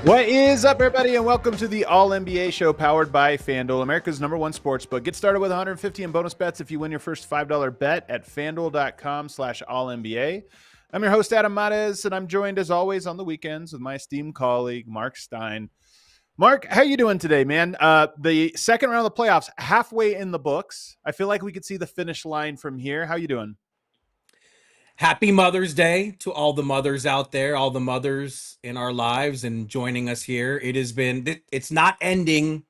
What is up, everybody, and welcome to the All-NBA show powered by FanDuel, America's #1 sportsbook. Get started with $150 in bonus bets if you win your first $5 bet at FanDuel.com/AllNBA. I'm your host, Adam Mares, and I'm joined, as always, on the weekends with my esteemed colleague, Marc Stein. Marc, how you doing today, man? The second round of the playoffs, halfway in the books. I feel like we could see the finish line from here. How you doing? Happy Mother's Day to all the mothers out there, all the mothers in our lives and joining us here. It's not ending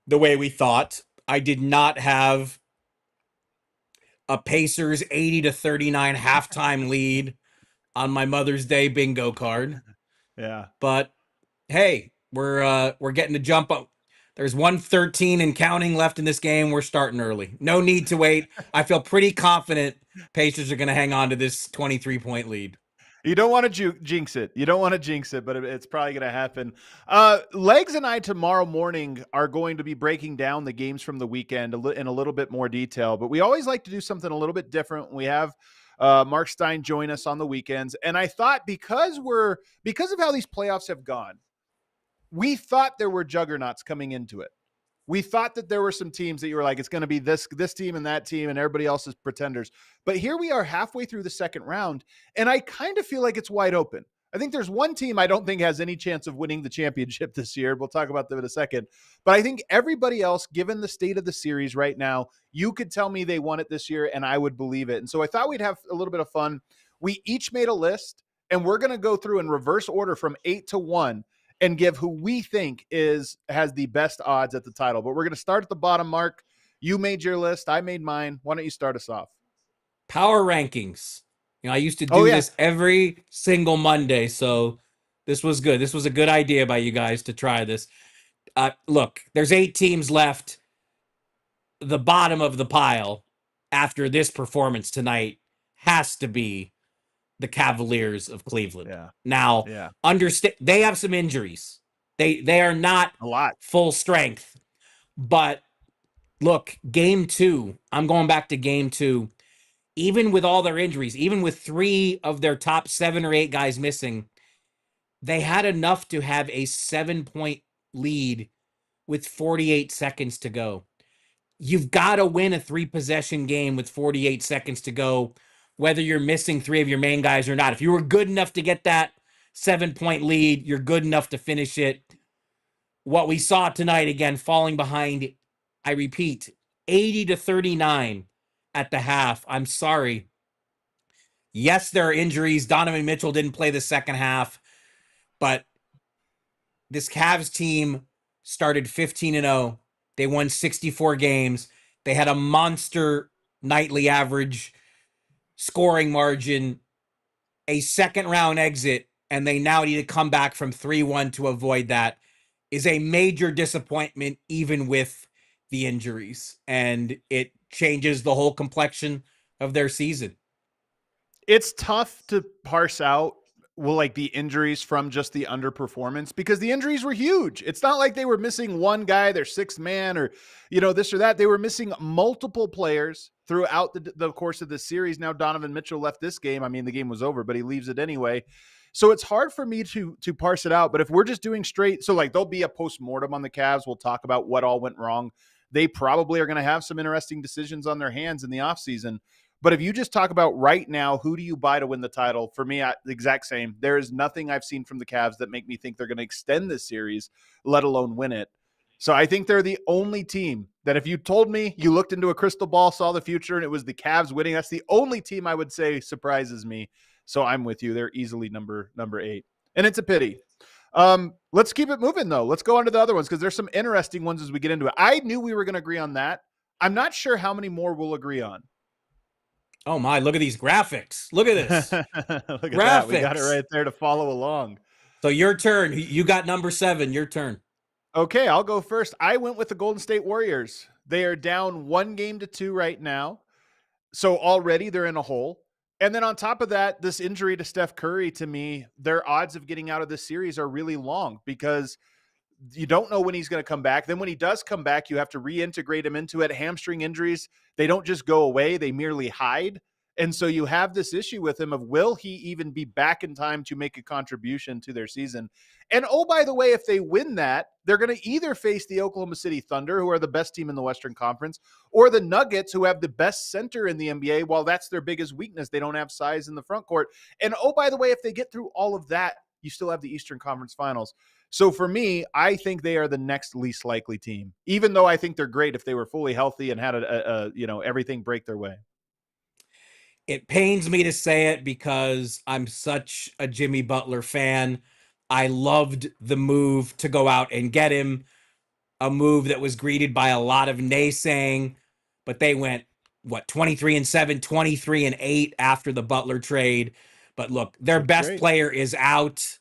the way we thought. I did not have a Pacers 80-39 halftime lead on my Mother's Day bingo card. Yeah. But hey, we're getting to jump up. There's 113 and counting left in this game. We're starting early. No need to wait. I feel pretty confident Pacers are going to hang on to this 23-point lead. You don't want to jinx it. You don't want to jinx it, but it's probably going to happen. Legs and I tomorrow morning are going to be breaking down the games from the weekend in a little bit more detail, but we always like to do something a little bit different. We have Marc Stein join us on the weekends, and I thought because of how these playoffs have gone, we thought there were juggernauts coming into it. We thought that there were some teams that you were like, it's going to be this team and that team and everybody else is pretenders. But here we are halfway through the second round, and I kind of feel like it's wide open. I think there's one team I don't think has any chance of winning the championship this year. We'll talk about them in a second. But I think everybody else, given the state of the series right now, you could tell me they won it this year, and I would believe it. And so I thought we'd have a little bit of fun. We each made a list, and we're going to go through in reverse order from 8 to 1. And give who we think has the best odds at the title. But we're going to start at the bottom, Marc. You made your list. I made mine. Why don't you start us off? Power rankings. I used to do this every single Monday, so this was good. This was a good idea by you guys to try this. Look, there's 8 teams left. The bottom of the pile after this performance tonight has to be the Cavaliers of Cleveland. Yeah. Now, understand they have some injuries. They are not a lot full strength. But look, game 2, I'm going back to game 2. Even with all their injuries, even with 3 of their top 7 or 8 guys missing, they had enough to have a 7-point lead with 48 seconds to go. You've got to win a 3-possession game with 48 seconds to go, whether you're missing 3 of your main guys or not. If you were good enough to get that 7-point lead, you're good enough to finish it. What we saw tonight, again, falling behind, I repeat, 80-39 at the half. I'm sorry. Yes, there are injuries. Donovan Mitchell didn't play the second half, but this Cavs team started 15-0. They won 64 games. They had a monster nightly average scoring margin, a second-round exit, and they now need to come back from 3-1 to avoid that is a major disappointment, even with the injuries. And it changes the whole complexion of their season. It's tough to parse out, the injuries from just the underperformance, because the injuries were huge. It's not like they were missing one guy, their 6th man, or, this or that. They were missing multiple players throughout the course of the series. Now Donovan Mitchell left this game. I mean, the game was over, but he leaves it anyway. So it's hard for me to parse it out. But if we're just doing straight, so there'll be a postmortem on the Cavs. We'll talk about what all went wrong. They probably are going to have some interesting decisions on their hands in the offseason. But if you just talk about right now, who do you buy to win the title? For me, the exact same. There is nothing I've seen from the Cavs that make me think they're going to extend this series, let alone win it. So I think they're the only team that if you told me you looked into a crystal ball, saw the future, and it was the Cavs winning, that's the only team I would say surprises me. So I'm with you. They're easily number 8. And it's a pity. Let's keep it moving, though. Let's go on to the other ones because there's some interesting ones as we get into it. I knew we were going to agree on that. I'm not sure how many more we'll agree on. Oh, my. Look at these graphics. Look at this. Look at that. We got it right there to follow along. So your turn. You got number 7. Your turn. Okay, I'll go first. I went with the Golden State Warriors. They are down 1-2 right now. So already they're in a hole. And then on top of that, this injury to Steph Curry, to me, their odds of getting out of this series are really long because you don't know when he's going to come back. Then when he does come back, you have to reintegrate him into it. Hamstring injuries, they don't just go away. They merely hide. And so you have this issue with him of, will he even be back in time to make a contribution to their season? And oh, by the way, if they win that, they're going to either face the Oklahoma City Thunder, who are the best team in the Western Conference, or the Nuggets, who have the best center in the NBA. While that's their biggest weakness, they don't have size in the front court. And oh, by the way, if they get through all of that, you still have the Eastern Conference Finals. So for me, I think they are the next least likely team, even though I think they're great if they were fully healthy and had everything break their way. It pains me to say it because I'm such a Jimmy Butler fan. I loved the move to go out and get him, a move that was greeted by a lot of naysaying, but they went, 23-7, 23-8 after the Butler trade. But look, their best player is out.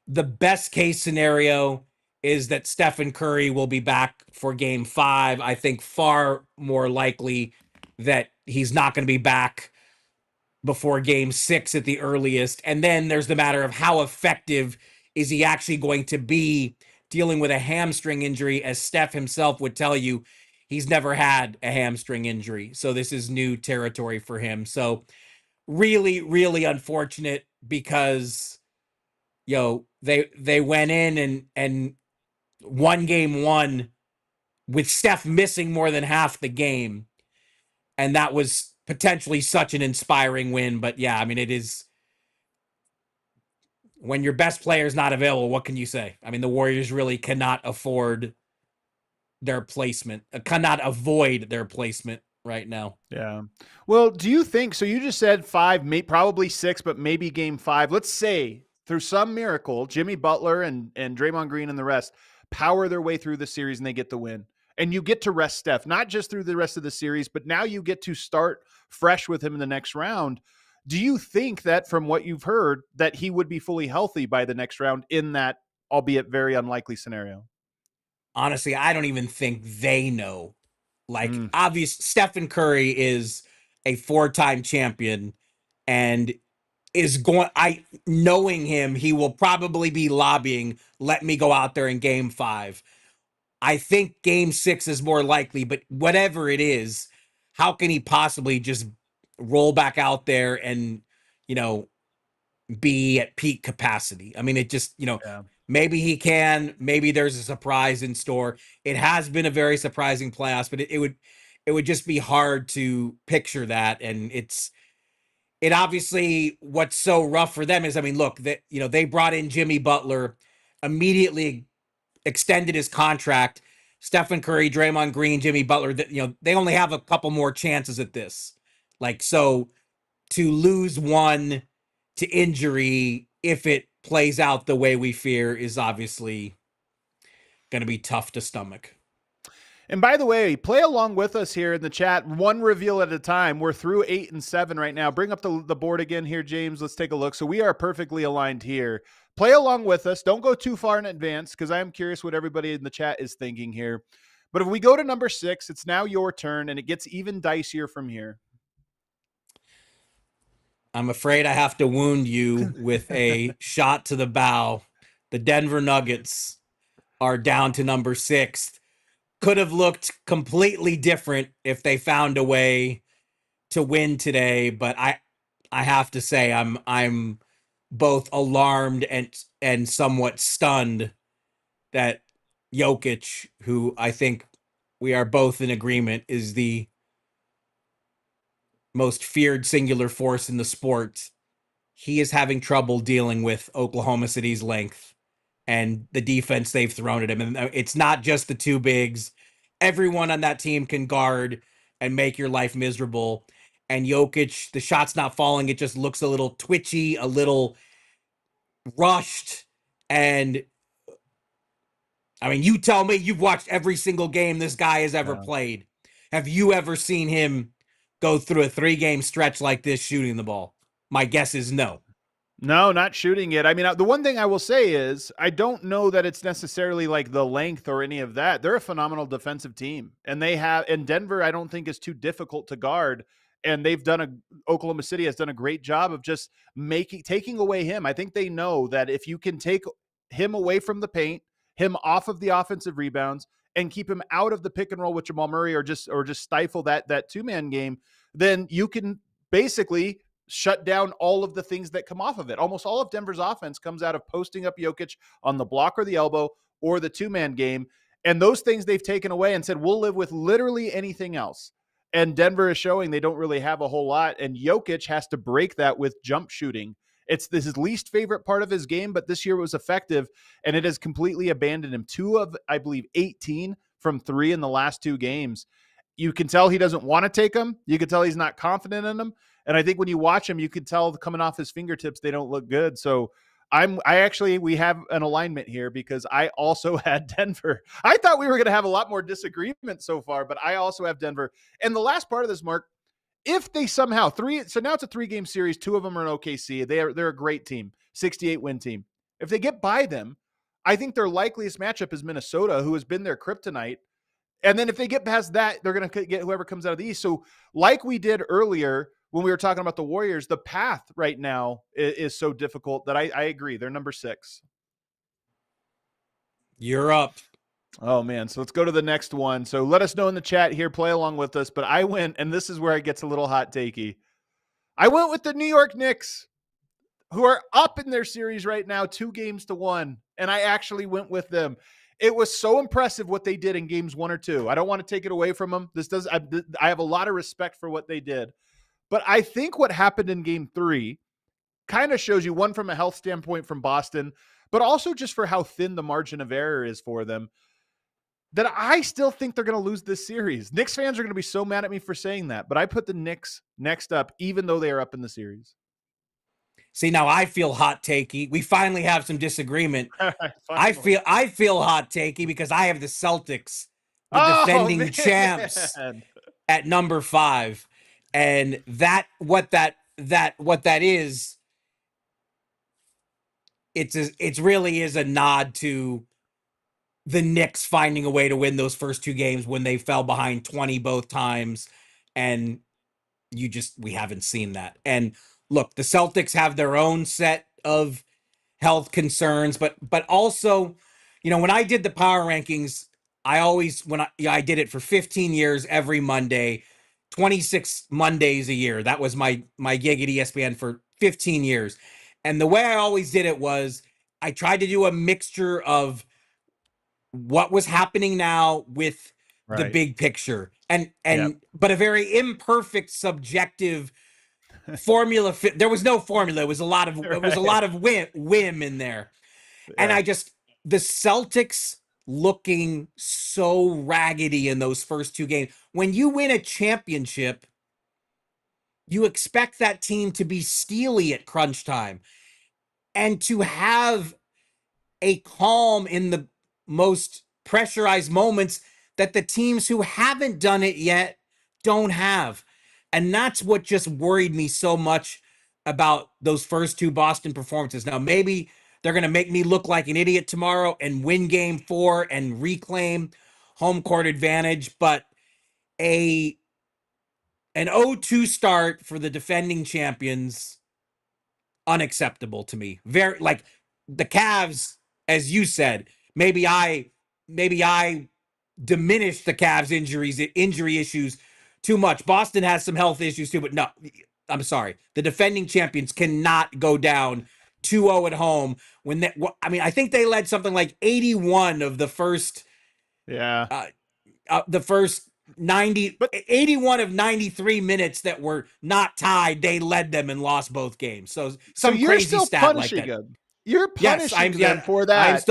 The best case scenario is that Stephen Curry will be back for game 5. I think far more likely that he's not going to be back before game 6 at the earliest. And then there's the matter of how effective is he actually going to be dealing with a hamstring injury. As Steph himself would tell you, he's never had a hamstring injury. So this is new territory for him. So really, really unfortunate because, they went in and won game 1 with Steph missing more than half the game. And that was potentially such an inspiring win. But yeah, I mean, it is, when your best player is not available, what can you say? I mean, the Warriors really cannot afford their placement, cannot avoid their placement right now. Yeah. Well, do you think, so you just said 5, probably 6, but maybe game 5. Let's say through some miracle, Jimmy Butler and Draymond Green and the rest power their way through the series and they get the win. And you get to rest Steph, not just through the rest of the series, but now you get to start fresh with him in the next round. Do you think that, from what you've heard, that he would be fully healthy by the next round in that, albeit very unlikely scenario? Honestly, I don't even think they know. Like, obvious, Stephen Curry is a 4-time champion and is going, knowing him, he will probably be lobbying, let me go out there in game 5. I think game 6 is more likely, but whatever it is, how can he possibly just roll back out there and, be at peak capacity? I mean, it just, maybe he can, maybe there's a surprise in store. It has been a very surprising playoffs, but it would just be hard to picture that. And it obviously, what's so rough for them is, I mean, look, that, they brought in Jimmy Butler, immediately extended his contract. Stephen Curry, Draymond Green, Jimmy Butler, they only have a couple more chances at this. Like, so to lose one to injury, if it plays out the way we fear, is obviously going to be tough to stomach. And by the way, play along with us here in the chat, one reveal at a time. We're through 8 and 7 right now. Bring up the board again here, James. Let's take a look. So we are perfectly aligned here. Play along with us. Don't go too far in advance because I am curious what everybody in the chat is thinking here. But if we go to number 6, it's now your turn, and it gets even dicier from here. I'm afraid I have to wound you with a shot to the bow. The Denver Nuggets are down to number 6. Could have looked completely different if they found a way to win today, but I have to say I'm both alarmed and somewhat stunned that Jokic, who I think we are both in agreement is the most feared singular force in the sport, he is having trouble dealing with Oklahoma City's length and the defense they've thrown at him. And it's not just the 2 bigs. Everyone on that team can guard and make your life miserable. And Jokic, the shot's not falling. It just looks a little twitchy, a little rushed. And I mean, you tell me, you've watched every single game this guy has ever played. Have you ever seen him go through a 3-game stretch like this shooting the ball? My guess is no. No, not shooting it. I mean, the one thing I will say is I don't know that it's necessarily like the length or any of that. They're a phenomenal defensive team, and Denver, I don't think is too difficult to guard. And Oklahoma City has done a great job of just taking away him. I think they know that if you can take him away from the paint, him off of the offensive rebounds, and keep him out of the pick and roll with Jamal Murray, or just stifle that 2-man game, then you can basically shut down all of the things that come off of it. Almost all of Denver's offense comes out of posting up Jokic on the block or the elbow or the two-man game. And those things they've taken away and said, we'll live with literally anything else. And Denver is showing they don't really have a whole lot. And Jokic has to break that with jump shooting. It's his least favorite part of his game, but this year it was effective, and it has completely abandoned him. 2 of, I believe, 18 from 3 in the last 2 games. You can tell he doesn't want to take them. You can tell he's not confident in them. And I think when you watch him, you can tell coming off his fingertips, they don't look good. So we have an alignment here because I also had Denver. I thought we were going to have a lot more disagreement so far, but I also have Denver. And the last part of this, Mark, if they somehow so now it's a 3-game series, 2 of them are in OKC. They're a great team, 68 win team. If they get by them, I think their likeliest matchup is Minnesota, who has been their kryptonite. And then if they get past that, they're going to get whoever comes out of the East. So like we did earlier when we were talking about the Warriors, the path right now is so difficult that I agree. They're number 6. You're up. Oh, man. So let's go to the next one. So let us know in the chat here. Play along with us. But I went, and this is where it gets a little hot takey. I went with the New York Knicks, who are up in their series right now, 2-1. And I actually went with them. It was so impressive what they did in games 1 or 2. I don't want to take it away from them. I have a lot of respect for what they did. But I think what happened in game 3 kind of shows you, one, from a health standpoint from Boston, but also just for how thin the margin of error is for them, that I still think they're going to lose this series. Knicks fans are going to be so mad at me for saying that, but I put the Knicks next up, even though they are up in the series. See, now I feel hot takey. We finally have some disagreement. I feel hot takey because I have the Celtics, the defending champs, at number 5. And what that is, it really is a nod to the Knicks finding a way to win those first 2 games when they fell behind 20 both times. And we haven't seen that. And look, the Celtics have their own set of health concerns, but also, when I did the power rankings, I did it for 15 years, every Monday, 26 Mondays a year. That was my gig at ESPN for 15 years. And the way I always did it was I tried to do a mixture of what was happening now with the big picture but a very imperfect, subjective formula. There was no formula. It was a lot of whim in there. And the Celtics looking so raggedy in those first 2 games. When you win a championship, you expect that team to be steely at crunch time and to have a calm in the most pressurized moments that the teams who haven't done it yet don't have. And that's what just worried me so much about those first 2 Boston performances. Now, maybe they're going to make me look like an idiot tomorrow and win game 4 and reclaim home court advantage, but an 0-2 start for the defending champions, unacceptable to me. Very, like, the Cavs, as you said, maybe I diminished the Cavs injury issues too much. Boston has some health issues too, but no, I'm sorry. The defending champions cannot go down 2-0 at home I think they led something like 81 of the first the first 81 of 93 minutes that were not tied. They led them and lost both games. So crazy stat like that. Them. You're punishing them for that.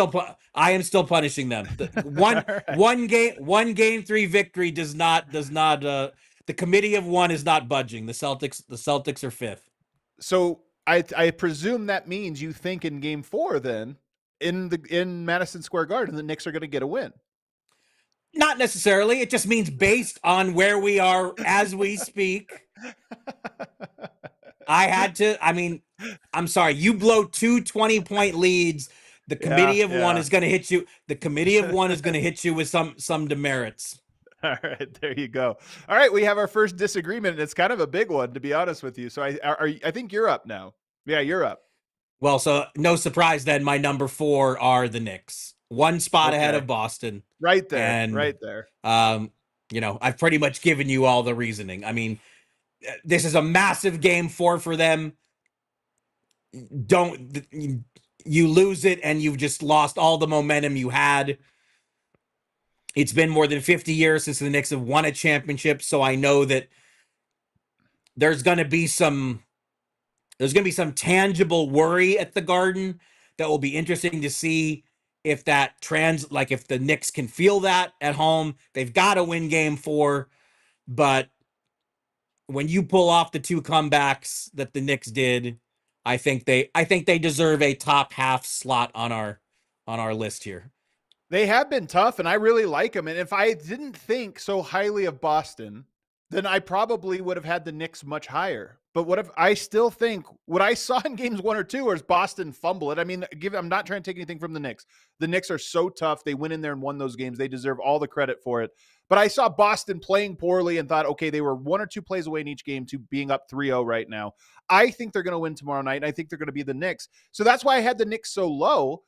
I am still punishing them. One game 3 victory does not the committee of 1 is not budging. The Celtics are 5th. So I presume that means you think in game 4 then in Madison Square Garden the Knicks are going to get a win. Not necessarily. It just means based on where we are as we speak. I'm sorry. You blow 2 20-point leads. The committee of 1 is going to hit you. The committee of 1 is going to hit you with some demerits. All right, there you go. All right, we have our first disagreement. It's kind of a big one, to be honest with you. So I think you're up now. Yeah, you're up. Well, so no surprise then. My number 4 are the Knicks, 1 spot ahead of Boston. Right there. I've pretty much given you all the reasoning. I mean, This is a massive game 4 for them. Don't you lose it and you've just lost all the momentum you had. It's been more than 50 years since the Knicks have won a championship, so I know that there's going to be some tangible worry at the Garden that will be interesting to see if that if the Knicks can feel that at home. They've got to win game 4, but when you pull off the 2 comebacks that the Knicks did, I think they deserve a top half slot on our list here. They have been tough, and I really like them. And if I didn't think so highly of Boston, then I probably would have had the Knicks much higher. But what if I still think what I saw in games 1 or 2 is Boston fumble it? I mean, I'm not trying to take anything from the Knicks. The Knicks are so tough. They went in there and won those games. They deserve all the credit for it. But I saw Boston playing poorly and thought, okay, they were 1 or 2 plays away in each game to being up 3-0 right now. I think they're going to win tomorrow night, and I think they're going to be the Knicks. So that's why I had the Knicks so low.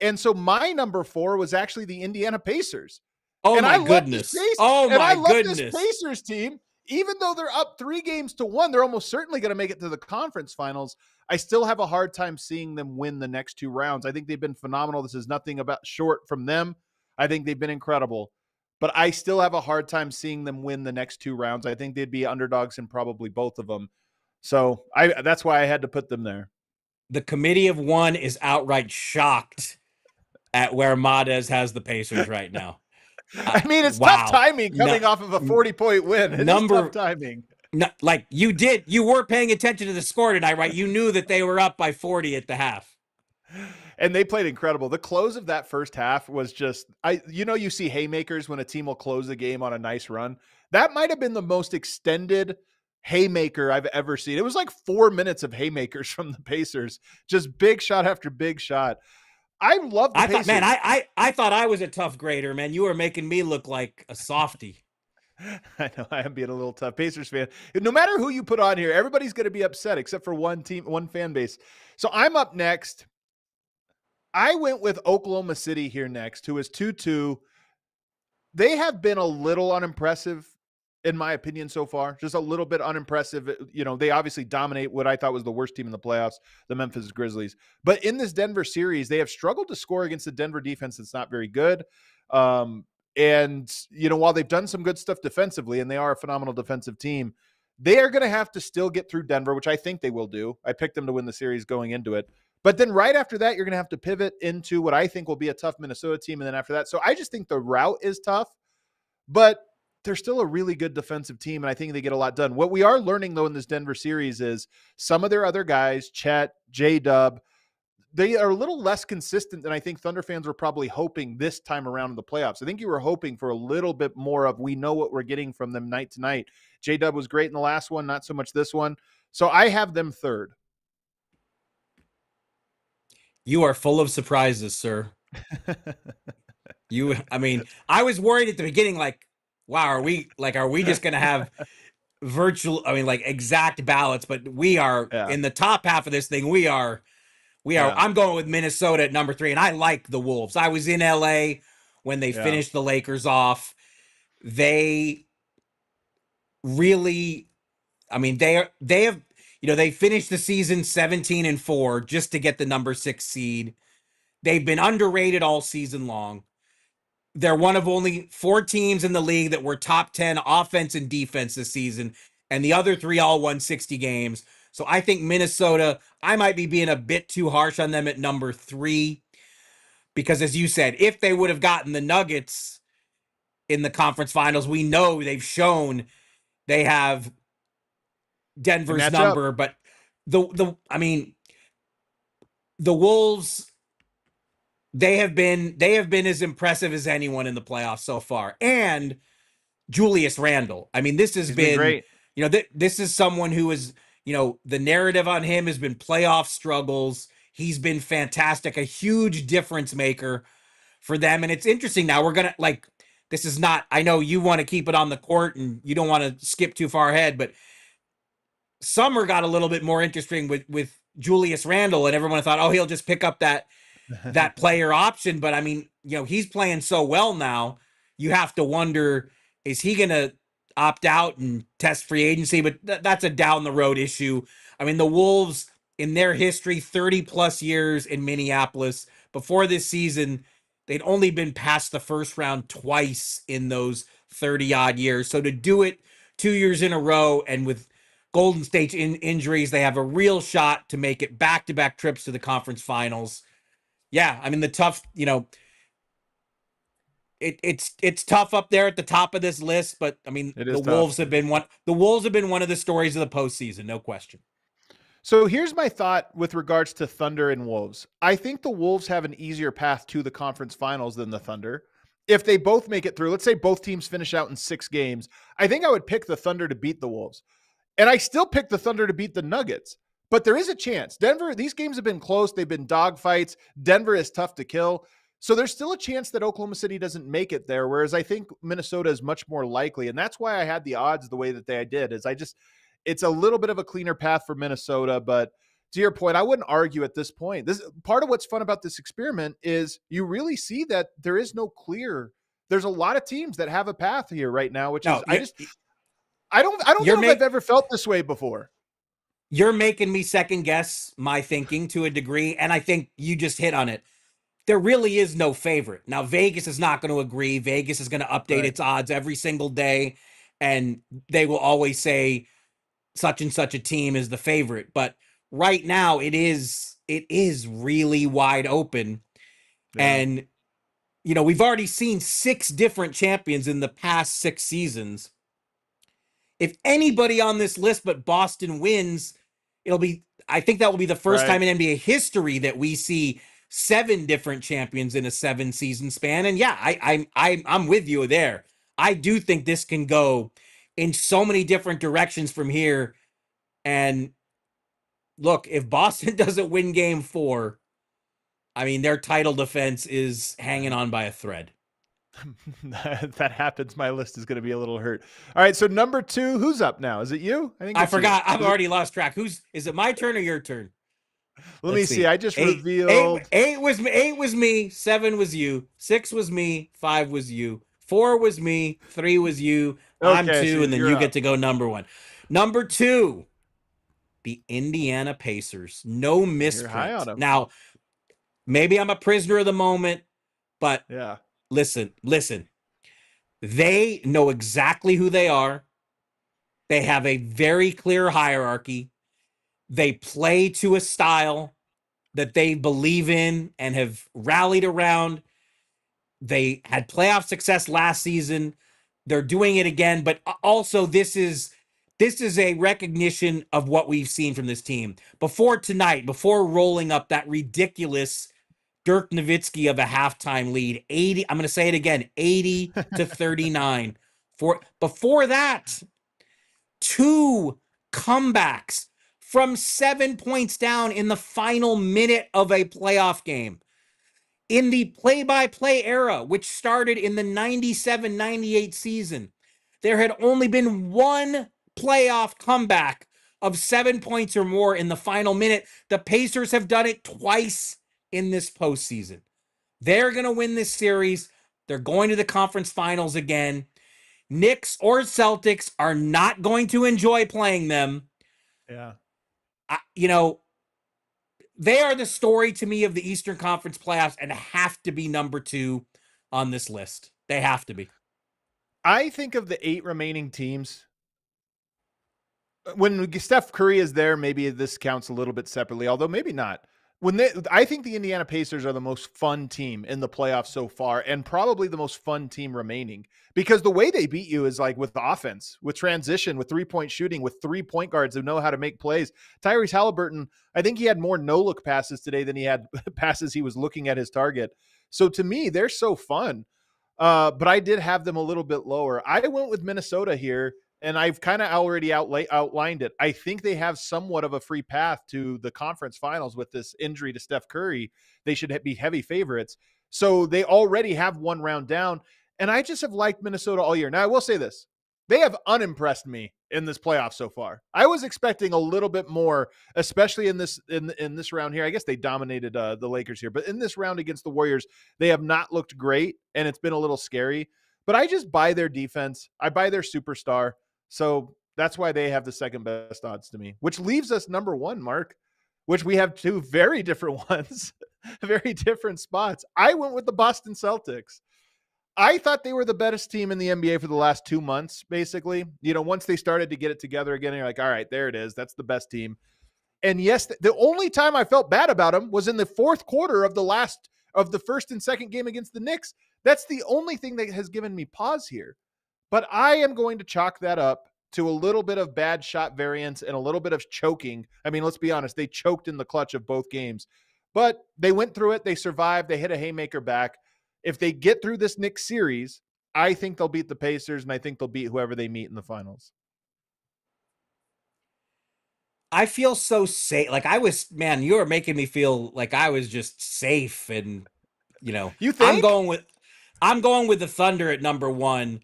And so my number 4 was actually the Indiana Pacers. Oh, and my goodness. Oh, my goodness. This Pacers team, even though they're up 3-1, they're almost certainly going to make it to the conference finals. I still have a hard time seeing them win the next 2 rounds. I think they've been phenomenal. This is nothing about short from them. I think they've been incredible. But I still have a hard time seeing them win the next 2 rounds. I think they'd be underdogs in probably both of them. So that's why I had to put them there. The committee of 1 is outright shocked at where Madez has the Pacers right now. I mean, it's tough timing coming off of a 40-point win. It's tough timing. Like you were paying attention to the score tonight, right? You knew that they were up by 40 at the half. And they played incredible. The close of that first half was just, you see haymakers when a team will close the game on a nice run. That might have been the most extended haymaker I've ever seen. It was like 4 minutes of haymakers from the Pacers, just big shot after big shot. I love the Pacers. I thought I was a tough grader, man. You were making me look like a softie. I know I am being a little tough. Pacers fan. No matter who you put on here, everybody's going to be upset except for one team, one fan base. So I'm up next. I went with Oklahoma City here next, who is 2-2. They have been a little unimpressive, in my opinion, so far. Just a little bit unimpressive. They obviously dominate what I thought was the worst team in the playoffs, the Memphis Grizzlies. But in this Denver series, they have struggled to score against the Denver defense that's not very good. And while they've done some good stuff defensively, and they are a phenomenal defensive team, they are going to have to still get through Denver, which I think they will do. I picked them to win the series going into it. But then right after that, you're going to have to pivot into what I think will be a tough Minnesota team. And then after that, so I just think the route is tough, but they're still a really good defensive team. And I think they get a lot done. What we are learning though in this Denver series is some of their other guys, Chet, J-Dub, they are a little less consistent than I think Thunder fans were probably hoping this time around in the playoffs. I think you were hoping for a little bit more of, we know what we're getting from them night to night. J-Dub was great in the last one, not so much this one. So I have them third. You are full of surprises, sir. I was worried at the beginning, like, wow, are we just going to have exact ballots, but we are in the top half of this thing. We are, I'm going with Minnesota at number 3, and I like the Wolves. I was in LA when they finished the Lakers off. They really, they finished the season 17-4 just to get the number 6 seed. They've been underrated all season long. They're one of only 4 teams in the league that were top 10 offense and defense this season, and the other 3 all won 60 games. So I think Minnesota, I might be being a bit too harsh on them at number 3, because as you said, if they would have gotten the Nuggets in the conference finals, we know they've shown they have Denver's number, but the Wolves, they have been as impressive as anyone in the playoffs so far. And Julius Randle. This has been great. This is someone who is, the narrative on him has been playoff struggles. He's been fantastic, a huge difference maker for them. And it's interesting now, we're going to this is not, I know you want to keep it on the court and you don't want to skip too far ahead, but summer got a little bit more interesting with Julius Randle, and everyone thought, oh, he'll just pick up that player option. But he's playing so well now. You have to wonder, is he going to opt out and test free agency, but that's a down the road issue. I mean, the Wolves in their history, 30 plus years in Minneapolis, before this season, they'd only been past the first round twice in those 30 odd years. So to do it 2 years in a row and with Golden State injuries, they have a real shot to make it back-to-back trips to the conference finals. Yeah, I mean, the tough, it's tough up there at the top of this list, but I mean, It the is Wolves tough. have been one. The Wolves have been one of the stories of the postseason, no question. So here's my thought with regards to Thunder and Wolves. I think the Wolves have an easier path to the conference finals than the Thunder. If they both make it through, let's say both teams finish out in 6 games, I think I would pick the Thunder to beat the Wolves. And I still pick the Thunder to beat the Nuggets. But there is a chance. Denver, these games have been close. They've been dogfights. Denver is tough to kill. So there's still a chance that Oklahoma City doesn't make it there, whereas I think Minnesota is much more likely. And that's why I had the odds the way that I did, is it's a little bit of a cleaner path for Minnesota. But to your point, I wouldn't argue at this point. This part of what's fun about this experiment is you really see that there is no clear. There's a lot of teams that have a path here right now, which is I don't know if I've ever felt this way before. You're making me second guess my thinking to a degree, and I think you just hit on it. There really is no favorite. Now, Vegas is not going to agree. Vegas is going to update its odds every single day, and they will always say such and such a team is the favorite. But right now, it is really wide open. Yeah. And, we've already seen 6 different champions in the past 6 seasons. If anybody on this list but Boston wins, I think that will be the first time in NBA history that we see 7 different champions in a 7-season span. And yeah, I'm with you there. I do think this can go in so many different directions from here. And look, if Boston doesn't win game 4, I mean, their title defense is hanging on by a thread. That happens. My list is going to be a little hurt. All right. So number 2, who's up now? Is it you? I forgot. I've already lost track. Is it my turn or your turn? Let me see. I just revealed 8 was me, 7 was you, 6 was me, 5 was you, 4 was me, 3 was you. Okay, I'm 2, so and then you get to go number 1. Number 2, the Indiana Pacers. No misprint. Now, maybe I'm a prisoner of the moment, but yeah. Listen. They know exactly who they are. They have a very clear hierarchy. They play to a style that they believe in and have rallied around. They had playoff success last season. They're doing it again, but also this is a recognition of what we've seen from this team. Before tonight, before rolling up that ridiculous Dirk Nowitzki of a halftime lead, 80. I'm going to say it again, 80-39. Before that, 2 comebacks from 7 points down in the final minute of a playoff game. In the play-by-play era, which started in the 97-98 season, there had only been 1 playoff comeback of 7 points or more in the final minute. The Pacers have done it twice in this postseason. They're going to win this series. They're going to the conference finals again. Knicks or Celtics are not going to enjoy playing them. Yeah. They are the story to me of the Eastern Conference playoffs and have to be number 2 on this list. They have to be. I think of the 8 remaining teams. When Steph Curry is there, maybe this counts a little bit separately, although maybe not. I think the Indiana Pacers are the most fun team in the playoffs so far, and probably the most fun team remaining, because the way they beat you is like with the offense, with transition, with 3-point shooting, with 3 point guards who know how to make plays. Tyrese Halliburton, I think he had more no-look passes today than he had passes he was looking at his target. So to me, they're so fun. But I did have them a little bit lower. I went with Minnesota here, and I've kind of already outlined it. I think they have somewhat of a free path to the conference finals with this injury to Steph Curry. They should be heavy favorites. So they already have 1 round down, and I just have liked Minnesota all year. Now, I will say this. They have unimpressed me in this playoff so far. I was expecting a little bit more, especially in this round here. I guess they dominated the Lakers here, but in this round against the Warriors, they have not looked great, and it's been a little scary. but I just buy their defense. I buy their superstar. So that's why they have the second best odds to me, which leaves us number one, Mark, which we have two very different ones, very different spots. I went with the Boston Celtics. I thought they were the best team in the NBA for the last 2 months, basically. Once they started to get it together again, you're like, all right, there it is. That's the best team. And yes, the only time I felt bad about them was in the fourth quarter of the first and second game against the Knicks. That's the only thing that has given me pause here. But I am going to chalk that up to a little bit of bad shot variance and a little bit of choking. I mean, let's be honest, they choked in the clutch of both games, but they went through it. They survived. They hit a haymaker back. If they get through this Knicks series, I think they'll beat the Pacers, and I think they'll beat whoever they meet in the finals. I feel so safe. Like man, you were making me feel like I was just safe. And, You think? I'm going with the Thunder at number one Yeah.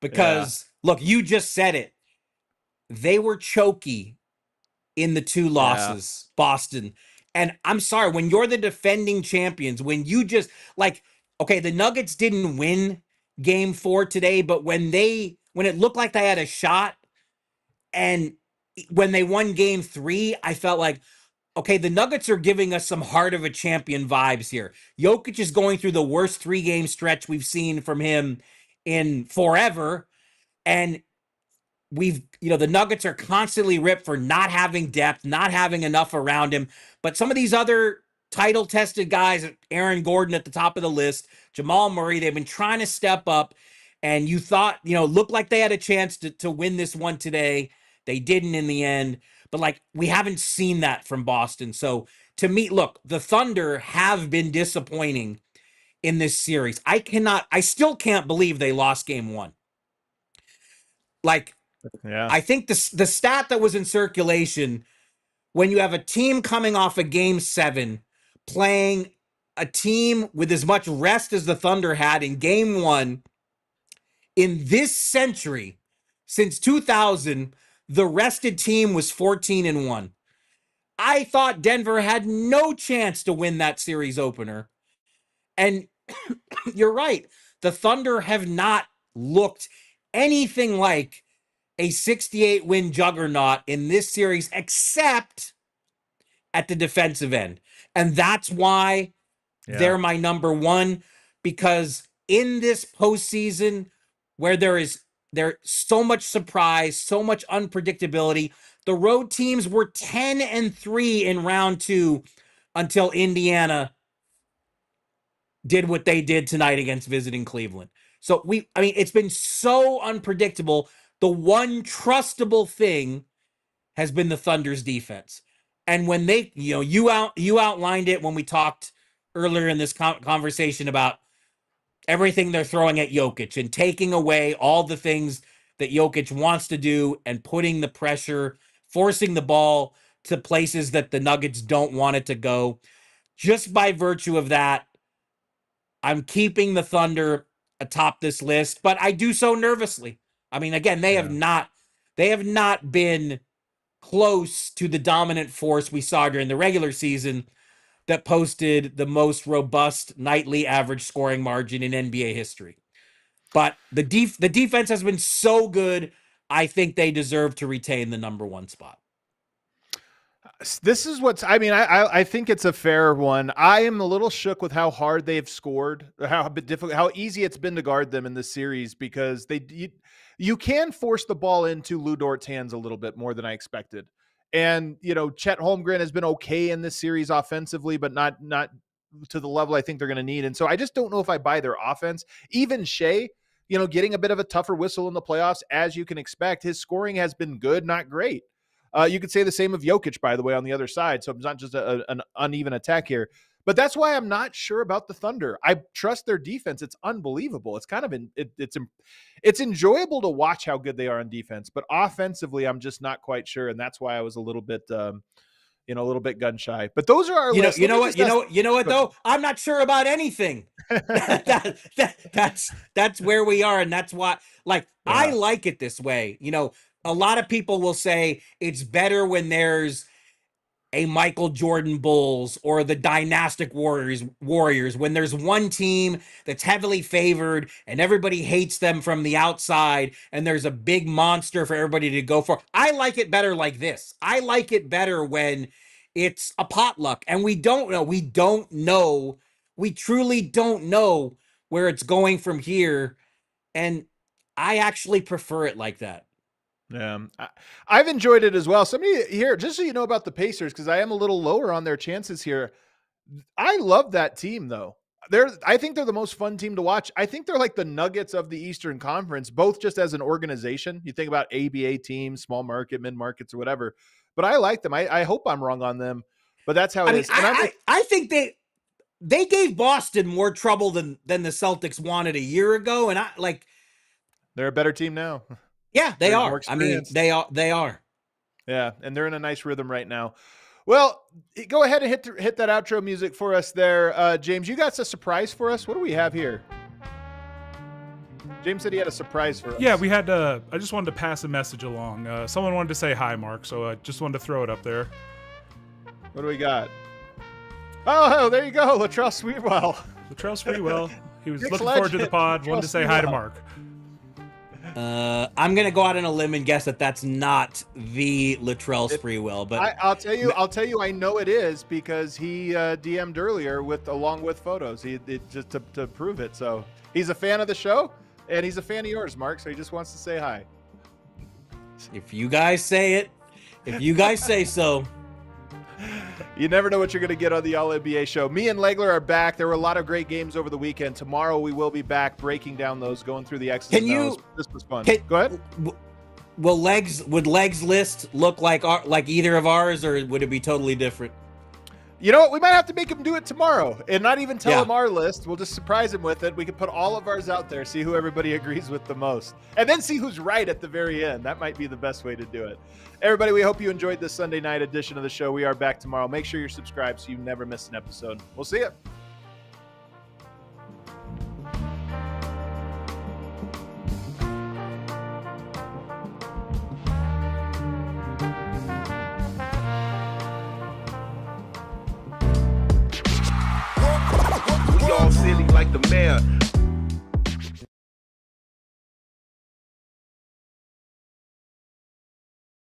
because, look, you just said it. They were choky in the two Yeah. losses, Boston. And I'm sorry, when you're the defending champions, when you just okay, the Nuggets didn't win game 4 today, but when it looked like they had a shot, and when they won game 3, I felt like, okay, the Nuggets are giving us some heart of a champion vibes here. Jokic is going through the worst 3-game stretch we've seen from him in forever. And the Nuggets are constantly ripped for not having depth, not having enough around him. But some of these other title tested guys, Aaron Gordon at the top of the list, Jamal Murray, they've been trying to step up. And you thought, looked like they had a chance to win this one today. They didn't in the end. But we haven't seen that from Boston. So to me, look, the Thunder have been disappointing in this series. I still can't believe they lost game 1. Yeah. I think the stat that was in circulation, when you have a team coming off a game 7 playing a team with as much rest as the Thunder had in game 1 in this century, since 2000, the rested team was 14-1. I thought Denver had no chance to win that series opener. And you're right. The Thunder have not looked anything like a 68-win juggernaut in this series, except at the defensive end. And that's why they're my number one, because in this postseason where there's so much surprise, so much unpredictability, the road teams were 10-3 in round 2 until Indiana did what they did tonight against visiting Cleveland. So it's been so unpredictable. The one trustable thing has been the Thunder's defense. And when they, you outlined it when we talked earlier in this conversation about everything they're throwing at Jokic and taking away all the things that Jokic wants to do and putting the pressure, forcing the ball to places that the Nuggets don't want it to go. Just by virtue of that, I'm keeping the Thunder atop this list, but I do so nervously. I mean, again, they have not been close to the dominant force we saw during the regular season that posted the most robust nightly average scoring margin in NBA history. But the defense has been so good, I think they deserve to retain the number one spot. This is I think it's a fair one. I am a little shook with how hard they've scored, how difficult, how easy it's been to guard them in this series, because you can force the ball into Lu Dort's hands a little bit more than I expected. And, Chet Holmgren has been okay in this series offensively, but not to the level I think they're going to need. And so I just don't know if I buy their offense. Even Shea, getting a bit of a tougher whistle in the playoffs, as you can expect. His scoring has been good, not great. You could say the same of Jokic, by the way, on the other side. So it's not just an uneven attack here. But that's why I'm not sure about the Thunder. I trust their defense. It's unbelievable. It's kind of it's enjoyable to watch how good they are on defense. But offensively, I'm just not quite sure, and that's why I was a little bit gun shy. But those are our lists. You know what though? I'm not sure about anything. That's where we are, and that's why. I like it this way. A lot of people will say it's better when there's a Michael Jordan Bulls or the dynastic Warriors, when there's one team that's heavily favored and everybody hates them from the outside and there's a big monster for everybody to go for. I like it better like this. I like it better when it's a potluck and we truly don't know where it's going from here. And I actually prefer it like that. Yeah, I've enjoyed it as well. Somebody here, just so you know about the Pacers, because I am a little lower on their chances here. I love that team, though. I think they're the most fun team to watch. I think they're like the Nuggets of the Eastern Conference, both just as an organization. You think about ABA teams, small market, mid markets, or whatever. But I like them. I hope I'm wrong on them, but that's how it is. I think they gave Boston more trouble than the Celtics wanted a year ago, and they're a better team now. Yeah, they are. I mean, they are. Yeah, and they're in a nice rhythm right now. Well, go ahead and hit that outro music for us there, James. You got a surprise for us? What do we have here? James said he had a surprise for us. Yeah, we had. I just wanted to pass a message along. Someone wanted to say hi, Mark, so I just wanted to throw it up there. What do we got? Oh, there you go, Latrell Sprewell. Latrell Sprewell. He was looking forward to the pod. Wanted to say hi to Mark. I'm gonna go out on a limb and guess that that's not the Latrell Sprewell, but I'll tell you, I know it is because he DM'd earlier along with photos. He just to prove it. So he's a fan of the show and he's a fan of yours, Mark. So he just wants to say hi. If you guys say it, if you guys say so. You never know what you're going to get on the All-NBA show. Me and Legler are back. There were a lot of great games over the weekend. Tomorrow we will be back breaking down those, going through the X's and O's. This was fun. Go ahead. Would Legs list look like either of ours, or would it be totally different? You know what? We might have to make him do it tomorrow and not even tell him our list. We'll just surprise him with it. We can put all of ours out there, see who everybody agrees with the most, and then see who's right at the very end. That might be the best way to do it. Everybody, we hope you enjoyed this Sunday night edition of the show. We are back tomorrow. Make sure you're subscribed so you never miss an episode. We'll see you. All silly like the mayor.